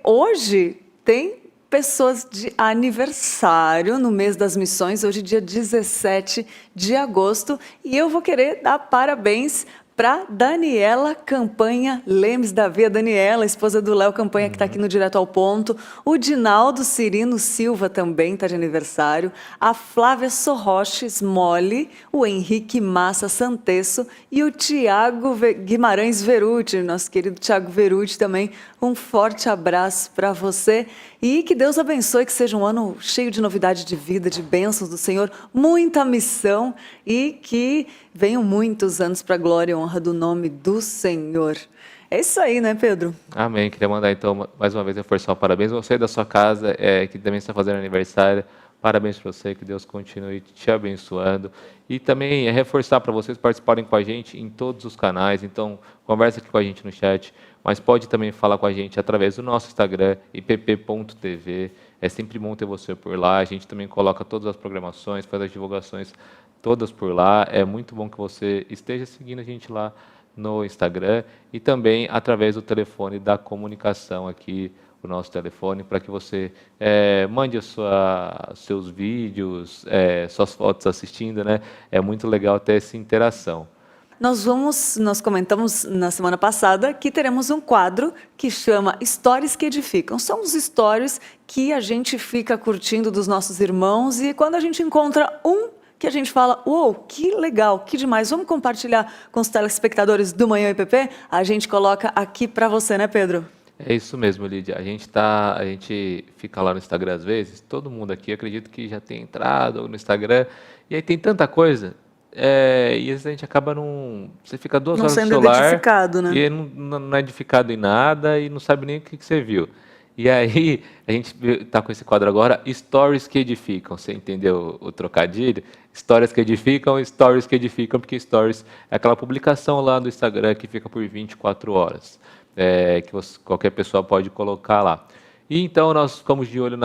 hoje tem pessoas de aniversário no mês das missões, hoje dia 17 de agosto, e eu vou querer dar parabéns para Daniela Campanha Lemes Davi, a Daniela, esposa do Léo Campanha, que está aqui no Direto ao Ponto. O Dinaldo Cirino Silva também está de aniversário. A Flávia Sorroches Mole, o Henrique Massa Santesso e o Tiago Guimarães Veruti, nosso querido Tiago Veruti também. Um forte abraço para você e que Deus abençoe, que seja um ano cheio de novidade de vida, de bênçãos do Senhor, muita missão e que venham muitos anos para a glória e honra do nome do Senhor. É isso aí, né, Pedro? Amém. Queria mandar, então, mais uma vez, reforçar o parabéns. Você da sua casa, que também está fazendo aniversário, parabéns para você, que Deus continue te abençoando. E também reforçar para vocês participarem com a gente em todos os canais. Então, conversa aqui com a gente no chat, mas pode também falar com a gente através do nosso Instagram, ipp.tv. É sempre bom ter você por lá. A gente também coloca todas as programações, faz as divulgações todas por lá. É muito bom que você esteja seguindo a gente lá no Instagram e também através do telefone da comunicação aqui, o nosso telefone, para que você mande seus vídeos, suas fotos assistindo, né? É muito legal ter essa interação. Nós comentamos na semana passada que teremos um quadro que chama Histórias que Edificam. São os stories que a gente fica curtindo dos nossos irmãos e quando a gente encontra que a gente fala, uou, que legal, que demais, vamos compartilhar com os telespectadores do Manhã IPP? A gente coloca aqui para você, né, Pedro? É isso mesmo, Lídia. A gente fica lá no Instagram às vezes, todo mundo aqui, acredito que já tem entrado no Instagram, e aí tem tanta coisa, e às vezes a gente acaba você fica 2 horas no celular, edificado, né? E não é edificado em nada, e não sabe nem o que você viu. E aí, a gente está com esse quadro agora, Stories que Edificam. Você entendeu o trocadilho? Histórias que edificam, Stories que edificam, porque Stories é aquela publicação lá no Instagram que fica por 24 horas, qualquer pessoa pode colocar lá. E então nós ficamos de olho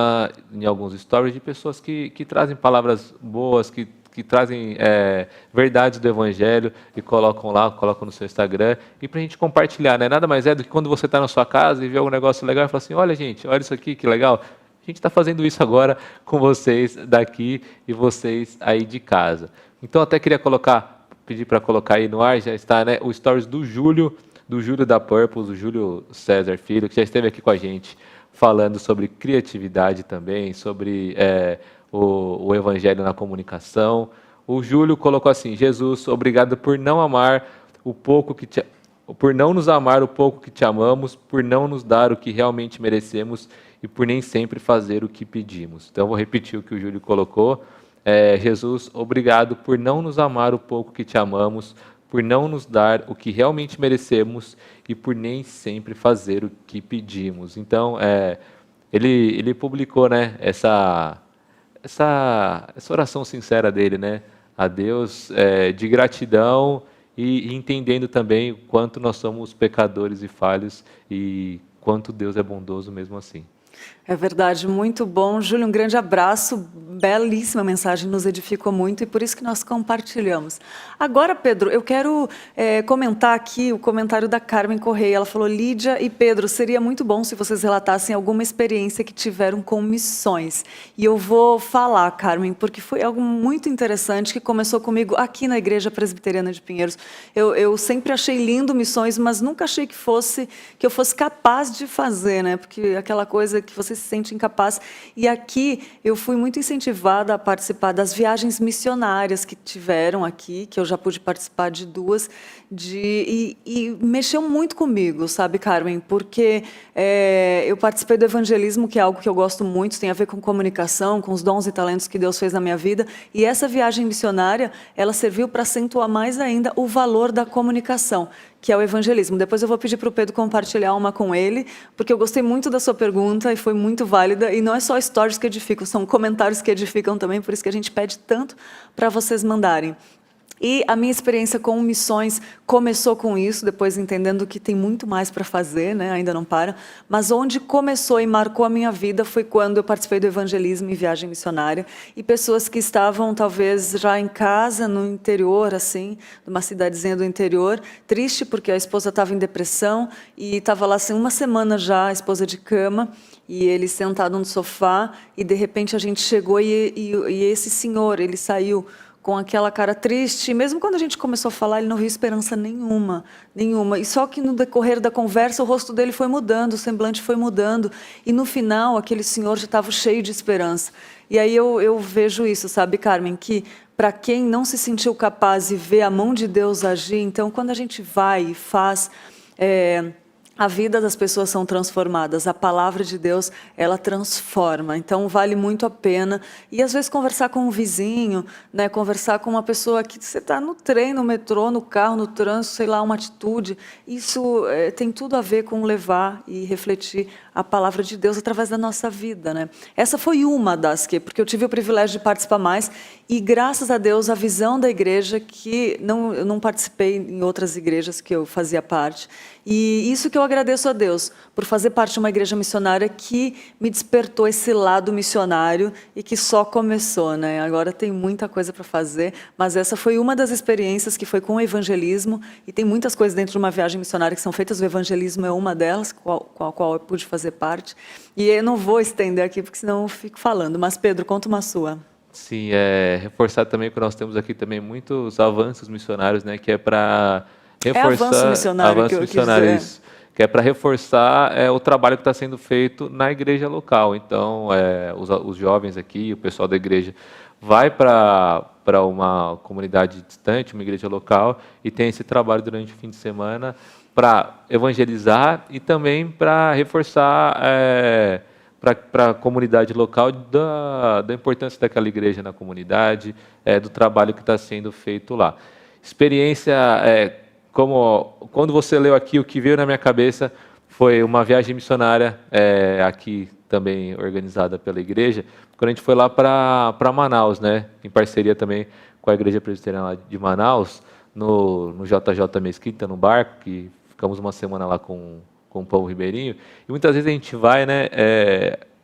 em alguns Stories de pessoas que trazem palavras boas, que trazem verdades do Evangelho e colocam lá, colocam no seu Instagram, e para a gente compartilhar, né? Nada mais é do que quando você está na sua casa e vê algum negócio legal e fala assim, olha gente, olha isso aqui, que legal. A gente está fazendo isso agora com vocês daqui e vocês aí de casa. Então até queria pedir para colocar aí no ar, já está, né, o Stories do Júlio da Purpose, o Júlio César Filho, que já esteve aqui com a gente falando sobre criatividade também, sobre o Evangelho na comunicação. O Júlio colocou assim, Jesus, obrigado por não amar o pouco por não nos amar o pouco que te amamos, por não nos dar o que realmente merecemos e por nem sempre fazer o que pedimos. Então, eu vou repetir o que o Júlio colocou. Jesus, obrigado por não nos amar o pouco que te amamos, por não nos dar o que realmente merecemos e por nem sempre fazer o que pedimos. Então, ele publicou, né, essa oração sincera dele, né, a Deus, de gratidão e entendendo também o quanto nós somos pecadores e falhos e quanto Deus é bondoso mesmo assim. É verdade, muito bom. Júlio, um grande abraço, belíssima mensagem, nos edificou muito e por isso que nós compartilhamos. Agora, Pedro, eu quero comentar aqui o comentário da Carmen Correia. Ela falou, Lídia e Pedro, seria muito bom se vocês relatassem alguma experiência que tiveram com missões. E eu vou falar, Carmen, porque foi algo muito interessante que começou comigo aqui na Igreja Presbiteriana de Pinheiros. Eu sempre achei lindo missões, mas nunca achei que eu fosse capaz de fazer, né? Porque aquela coisa que você se sente incapaz. E aqui eu fui muito incentivada a participar das viagens missionárias que tiveram aqui, que eu já pude participar de 2, e mexeu muito comigo, sabe, Carmen? Porque eu participei do evangelismo, que é algo que eu gosto muito, tem a ver com comunicação, com os dons e talentos que Deus fez na minha vida, e essa viagem missionária, ela serviu para acentuar mais ainda o valor da comunicação, que é o evangelismo. Depois eu vou pedir para o Pedro compartilhar uma com ele, porque eu gostei muito da sua pergunta e foi muito válida, e não é só stories que edificam, são comentários que edificam também, por isso que a gente pede tanto para vocês mandarem. E a minha experiência com missões começou com isso, depois entendendo que tem muito mais para fazer, né? Ainda não para, mas onde começou e marcou a minha vida foi quando eu participei do evangelismo em viagem missionária, e pessoas que estavam talvez já em casa, no interior, assim, numa cidadezinha do interior, triste porque a esposa estava em depressão e estava lá assim, uma semana já, a esposa de cama, e ele sentado no sofá, e de repente a gente chegou e esse senhor, ele saiu com aquela cara triste, mesmo quando a gente começou a falar, ele não viu esperança nenhuma. E só que no decorrer da conversa, o rosto dele foi mudando, o semblante foi mudando, e no final, aquele senhor já estava cheio de esperança. E aí eu vejo isso, sabe, Carmen, que para quem não se sentiu capaz e vê a mão de Deus agir, então, quando a gente vai e faz... a vida das pessoas são transformadas, a palavra de Deus, ela transforma, então vale muito a pena. E às vezes conversar com um vizinho, né, conversar com uma pessoa que você está no trem, no metrô, no carro, no trânsito, sei lá, uma atitude, isso tem tudo a ver com levar e refletir a palavra de Deus através da nossa vida, né? Essa foi uma das porque eu tive o privilégio de participar mais, e graças a Deus a visão da igreja, que eu não participei em outras igrejas que eu fazia parte, e isso que eu agradeço a Deus, por fazer parte de uma igreja missionária que me despertou esse lado missionário e que só começou, né? Agora tem muita coisa para fazer, mas essa foi uma das experiências que foi com o evangelismo, e tem muitas coisas dentro de uma viagem missionária que são feitas, o evangelismo é uma delas, com a qual eu pude fazer parte, e eu não vou estender aqui, porque senão eu fico falando, mas Pedro, conta uma sua. Sim, reforçar também que nós temos aqui também muitos avanços missionários, né, que é para reforçar... avanço missionário que eu quis dizer. Isso, que é para reforçar o trabalho que está sendo feito na igreja local. Então, os jovens aqui, o pessoal da igreja, vai para uma comunidade distante, uma igreja local, e tem esse trabalho durante o fim de semana para evangelizar e também para reforçar para a comunidade local da importância daquela igreja na comunidade, do trabalho que está sendo feito lá. Experiência, como quando você leu aqui, o que veio na minha cabeça foi uma viagem missionária aqui também organizada pela igreja, quando a gente foi lá para Manaus, né, em parceria também com a Igreja Presbiteriana lá de Manaus, no JJ Mesquita, no barco, que ficamos uma semana lá com o povo ribeirinho, e muitas vezes a gente vai, né,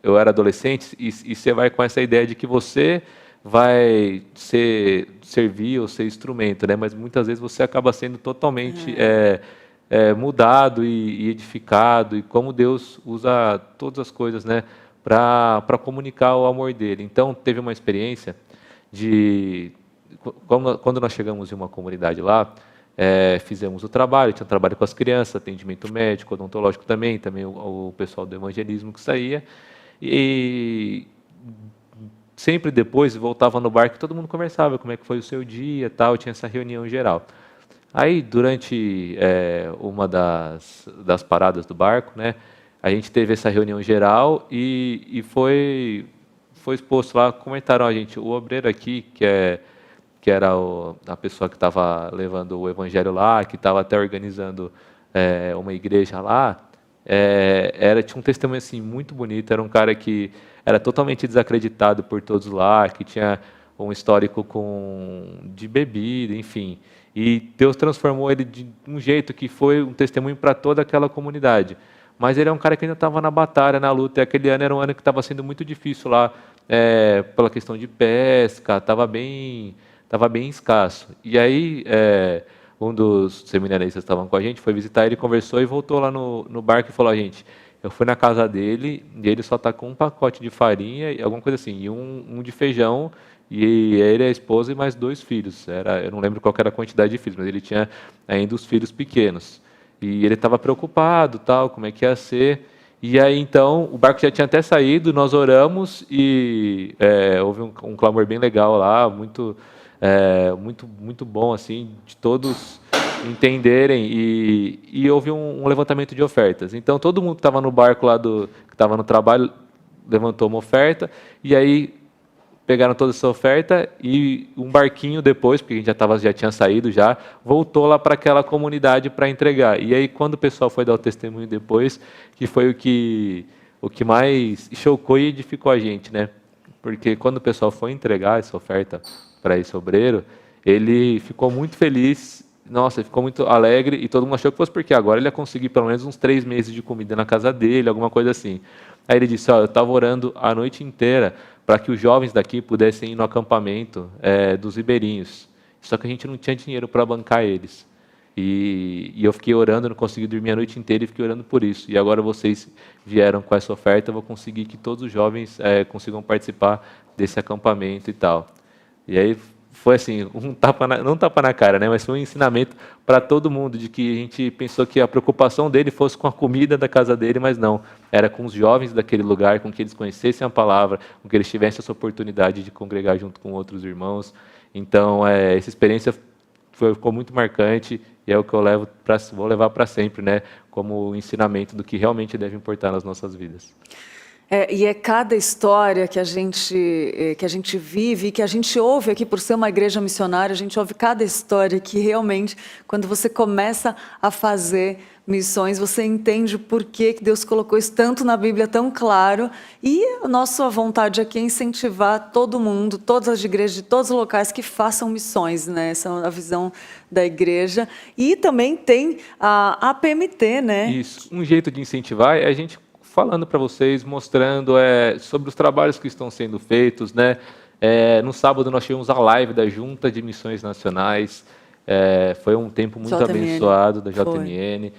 eu era adolescente, e você vai com essa ideia de que você vai servir ou ser instrumento, né, mas muitas vezes você acaba sendo totalmente mudado e edificado, e como Deus usa todas as coisas, né, para comunicar o amor dele. Então, teve uma experiência de... Quando nós chegamos em uma comunidade lá, fizemos o trabalho, tinha trabalho com as crianças, atendimento médico, odontológico também o pessoal do evangelismo que saía, e sempre depois voltava no barco e todo mundo conversava, como é que foi o seu dia, tal, tinha essa reunião geral. Aí, durante uma das paradas do barco, né, a gente teve essa reunião geral e foi exposto lá, comentaram a gente, o obreiro aqui, que era a pessoa que estava levando o evangelho lá, que estava até organizando uma igreja lá, tinha um testemunho assim, muito bonito, era um cara que era totalmente desacreditado por todos lá, que tinha um histórico de bebida, enfim, e Deus transformou ele de um jeito que foi um testemunho para toda aquela comunidade. Mas ele é um cara que ainda estava na batalha, na luta, e aquele ano era um ano que estava sendo muito difícil lá, pela questão de pesca, estava bem escasso. E aí, um dos seminaristas que estavam com a gente foi visitar ele, conversou e voltou lá no barco e falou: gente, eu fui na casa dele e ele só está com um pacote de farinha e alguma coisa assim, e um de feijão, e ele, a esposa e mais 2 filhos. Eu não lembro qual era a quantidade de filhos, mas ele tinha ainda os filhos pequenos. E ele estava preocupado, tal, como é que ia ser. E aí, então, o barco já tinha até saído, nós oramos e houve um clamor bem legal lá, muito bom, assim, de todos entenderem, e houve um levantamento de ofertas. Então, todo mundo que estava no barco lá, que estava no trabalho, levantou uma oferta, e aí pegaram toda essa oferta, e um barquinho depois, porque a gente já tinha saído, voltou lá para aquela comunidade para entregar. E aí, quando o pessoal foi dar o testemunho depois, que foi o que mais chocou e edificou a gente, né? Porque quando o pessoal foi entregar essa oferta para esse obreiro, ele ficou muito feliz, nossa, ele ficou muito alegre, e todo mundo achou que fosse porque agora ele ia conseguir pelo menos uns 3 meses de comida na casa dele, alguma coisa assim. Aí ele disse: eu estava orando a noite inteira para que os jovens daqui pudessem ir no acampamento dos ribeirinhos, só que a gente não tinha dinheiro para bancar eles. E eu fiquei orando, não consegui dormir a noite inteira e fiquei orando por isso. E agora vocês vieram com essa oferta, eu vou conseguir que todos os jovens consigam participar desse acampamento e tal. E aí foi assim, não tapa na cara, né? Mas foi um ensinamento para todo mundo, de que a gente pensou que a preocupação dele fosse com a comida da casa dele, mas não. Era com os jovens daquele lugar, com que eles conhecessem a palavra, com que eles tivessem essa oportunidade de congregar junto com outros irmãos. Então, essa experiência ficou muito marcante, e é o que eu vou levar para sempre, né? Como ensinamento do que realmente deve importar nas nossas vidas. E é cada história que a gente vive, que a gente ouve aqui, por ser uma igreja missionária, a gente ouve cada história que realmente, quando você começa a fazer missões, você entende o porquê que Deus colocou isso tanto na Bíblia, tão claro. E a nossa vontade aqui é incentivar todo mundo, todas as igrejas de todos os locais que façam missões, né? Essa é a visão da igreja. E também tem a APMT, né? Isso. Um jeito de incentivar é a gente falando para vocês, mostrando sobre os trabalhos que estão sendo feitos, né? No sábado nós tivemos a live da Junta de Missões Nacionais, foi um tempo muito abençoado da JMN,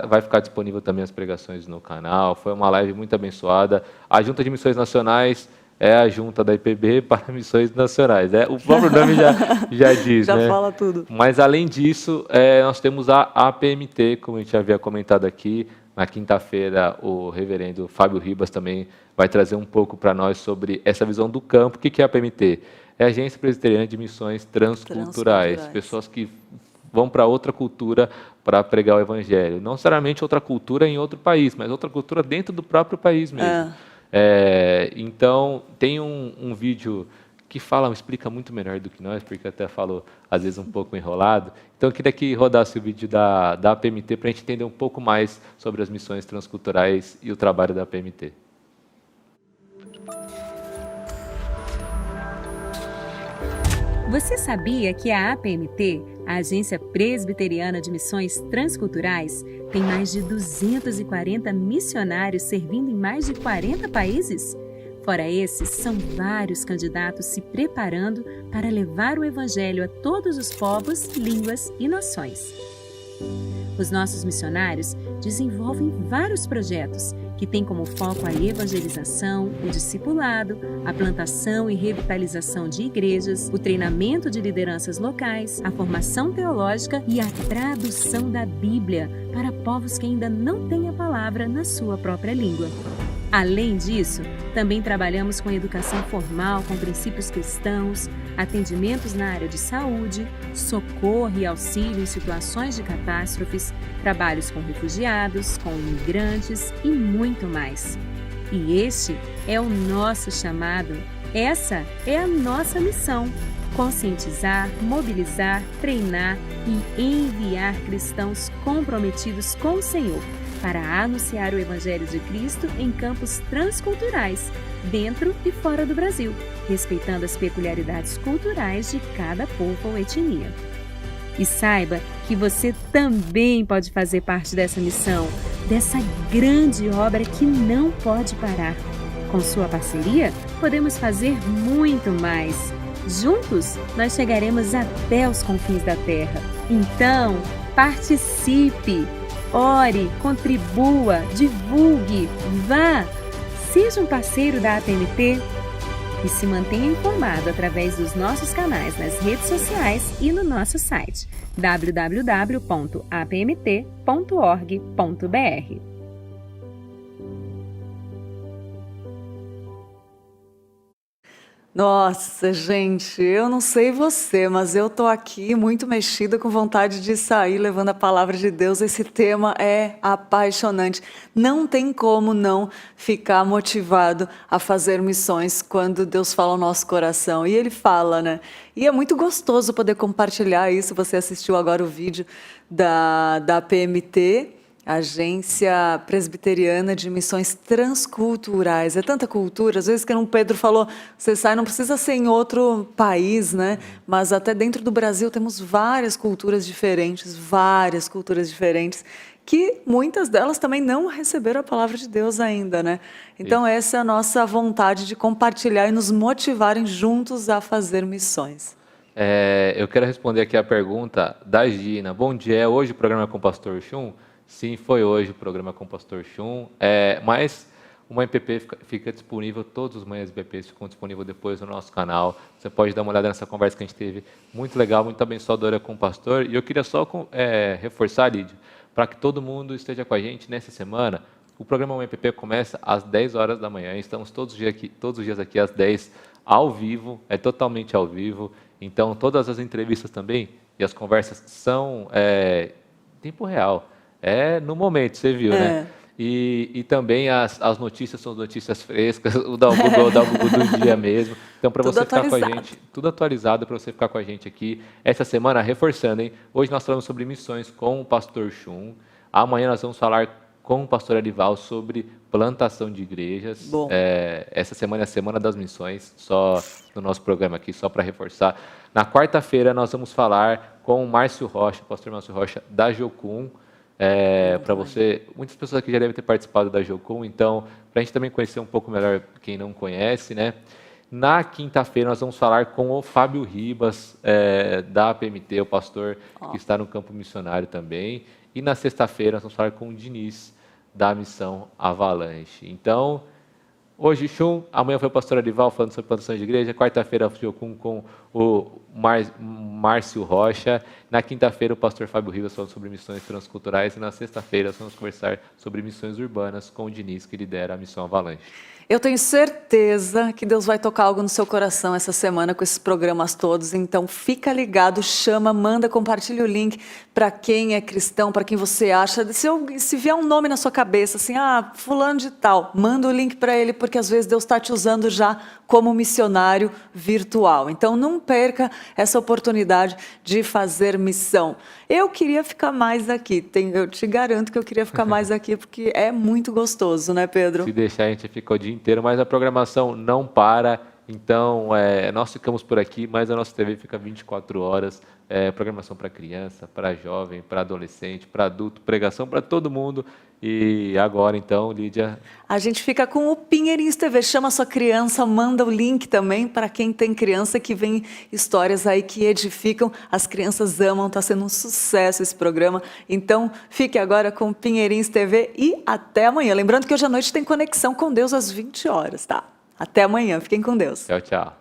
vai ficar disponível também as pregações no canal, foi uma live muito abençoada. A Junta de Missões Nacionais é a junta da IPB para missões nacionais. O próprio nome já diz, já né? fala tudo. Mas, além disso, nós temos a APMT, como a gente havia comentado aqui. Na quinta-feira, o reverendo Fábio Ribas também vai trazer um pouco para nós sobre essa visão do campo. O que é a APMT? É a Agência Presbiteriana de Missões Transculturais. Pessoas que vão para outra cultura para pregar o evangelho. Não necessariamente outra cultura em outro país, mas outra cultura dentro do próprio país mesmo. Então, tem um vídeo que explica muito melhor do que nós, porque até falou, às vezes, um pouco enrolado. Então, eu queria que rodasse o vídeo da APMT para a gente entender um pouco mais sobre as missões transculturais e o trabalho da APMT. Você sabia que a APMT, a Agência Presbiteriana de Missões Transculturais, tem mais de 240 missionários servindo em mais de 40 países? Fora esses, são vários candidatos se preparando para levar o Evangelho a todos os povos, línguas e nações. Os nossos missionários desenvolvem vários projetos que têm como foco a evangelização, o discipulado, a plantação e revitalização de igrejas, o treinamento de lideranças locais, a formação teológica e a tradução da Bíblia para povos que ainda não têm a palavra na sua própria língua. Além disso, também trabalhamos com educação formal com princípios cristãos, atendimentos na área de saúde, socorro e auxílio em situações de catástrofes, trabalhos com refugiados, com imigrantes e muito mais. E este é o nosso chamado, essa é a nossa missão: conscientizar, mobilizar, treinar e enviar cristãos comprometidos com o Senhor para anunciar o Evangelho de Cristo em campos transculturais, dentro e fora do Brasil, respeitando as peculiaridades culturais de cada povo ou etnia. E saiba que você também pode fazer parte dessa missão, dessa grande obra que não pode parar. Com sua parceria, podemos fazer muito mais. Juntos, nós chegaremos até os confins da terra. Então, participe! Ore, contribua, divulgue, vá! Seja um parceiro da APMT e se mantenha informado através dos nossos canais nas redes sociais e no nosso site www.apmt.org.br. Nossa, gente, eu não sei você, mas eu tô aqui muito mexida, com vontade de sair levando a palavra de Deus. Esse tema é apaixonante. Não tem como não ficar motivado a fazer missões quando Deus fala ao nosso coração. E Ele fala, né? E é muito gostoso poder compartilhar isso. Você assistiu agora o vídeo da APMT, Agência Presbiteriana de Missões Transculturais. É tanta cultura, às vezes que o Pedro falou, você sai, não precisa ser em outro país, né? Mas até dentro do Brasil temos várias culturas diferentes, que muitas delas também não receberam a palavra de Deus ainda, né? Então essa é a nossa vontade de compartilhar e nos motivarem juntos a fazer missões. Eu quero responder aqui a pergunta da Gina. Bom dia, é hoje o programa com o Pastor Chum? Sim, foi hoje o programa com o Pastor Chum, mas o Mãe PP fica disponível, todos os Mães PPs ficam disponíveis depois no nosso canal. Você pode dar uma olhada nessa conversa que a gente teve, muito legal, muito abençoadora com o pastor. E eu queria só reforçar, Lídia, para que todo mundo esteja com a gente nessa semana. O programa Mãe PP começa às 10 horas da manhã, estamos todos os dias aqui às 10, ao vivo, é totalmente ao vivo. Então, todas as entrevistas também e as conversas são em tempo real. No momento, você viu, né? E também as notícias são notícias frescas, o da Google do dia mesmo. Então, para você ficar com a gente, tudo atualizado para você ficar com a gente aqui. Essa semana, reforçando, hein? Hoje nós falamos sobre missões com o Pastor Chum. Amanhã nós vamos falar com o Pastor Arival sobre plantação de igrejas. Essa semana é a Semana das Missões, só no nosso programa aqui, só para reforçar. Na quarta-feira nós vamos falar com o Márcio Rocha, o Pastor Márcio Rocha, da Jocum. Para você, muitas pessoas aqui já devem ter participado da Jocum, então, para a gente também conhecer um pouco melhor quem não conhece, né? Na quinta-feira nós vamos falar com o Fábio Ribas, da APMT, o pastor que está no campo missionário também. E na sexta-feira nós vamos falar com o Diniz, da Missão Avalanche. Então, hoje Chum, amanhã foi o pastor Arival falando sobre plantação de igreja, quarta-feira Jocum com o Márcio Rocha, na quinta-feira o pastor Fábio Ribas falando sobre missões transculturais e na sexta-feira nós vamos conversar sobre missões urbanas com o Diniz, que lidera a Missão Avalanche. Eu tenho certeza que Deus vai tocar algo no seu coração essa semana com esses programas todos. Então fica ligado, chama, manda, compartilha o link para quem é cristão, para quem você acha. Se vier um nome na sua cabeça, assim, fulano de tal, manda o link para ele, porque às vezes Deus está te usando já como missionário virtual. Então não perca essa oportunidade de fazer missão. Eu queria ficar mais aqui, eu te garanto que eu queria ficar mais aqui, porque é muito gostoso, né, Pedro? Se deixar, a gente fica o dia inteiro, mas a programação não para. Então, nós ficamos por aqui, mas a nossa TV fica 24 horas. Programação para criança, para jovem, para adolescente, para adulto, pregação para todo mundo. E agora, então, Lídia... A gente fica com o Pinheirinhos TV. Chama a sua criança, manda o link também para quem tem criança, que vem histórias aí que edificam. As crianças amam, está sendo um sucesso esse programa. Então, fique agora com o Pinheirinhos TV e até amanhã. Lembrando que hoje à noite tem Conexão com Deus às 20 horas, tá? Até amanhã. Fiquem com Deus. Tchau, tchau.